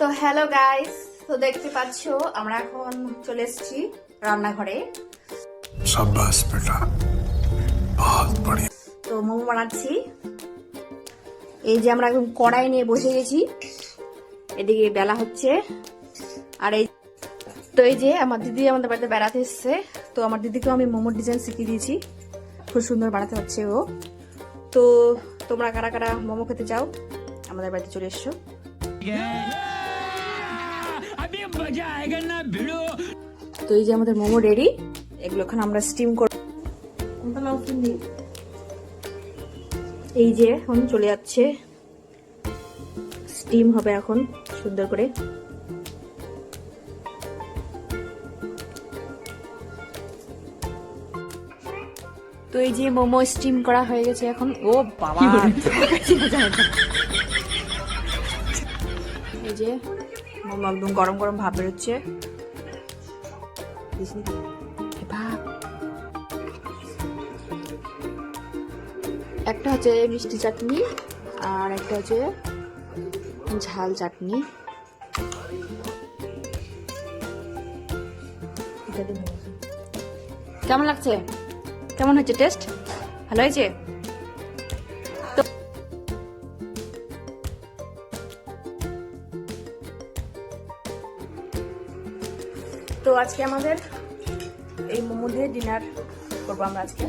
তো hello guys, তো দেখতে পাচ্ছো আমরা এখন চলে এসেছি রান্নাঘরে। शाबाश बेटा, बहुत बढ़िया। তো মোমো বানাচ্ছি। এই যে আমরা এখন কড়াই নিয়ে বসে গেছি, এদিকে বেলা হচ্ছে। আর এই যে আমার দিদি আমাদের বাড়িতে বেড়াতে এসছে, তো আমার দিদিকেও আমি মোমোর ডিজাইন শিখিয়ে দিয়েছি, খুব সুন্দর বানাতে হচ্ছে ও। তো তোমরা কারা কারা মোমো খেতে চাও আমাদের বাড়িতে চলে এসছো। তো এই যে আমাদের মোমো রেডি, এগুলো এখন আমরা স্টিম করব। এই যে এখন চলে যাচ্ছে, স্টিম হবে এখন সুন্দর করে। তো এই যে মোমো স্টিম করা হয়ে গেছে এখন। ও বাবা, এই যে মোমো একদম গরম গরম ভাব বেরোচ্ছে। একটা হচ্ছে মিষ্টি চাটনি আর একটা হচ্ছে ঝাল চাটনি। কেমন লাগছে? কেমন হয়েছে টেস্ট? ভালো হয়েছে? তো আজকে আমাদের এই মোমো দিয়ে ডিনার করবো আমরা আজকে।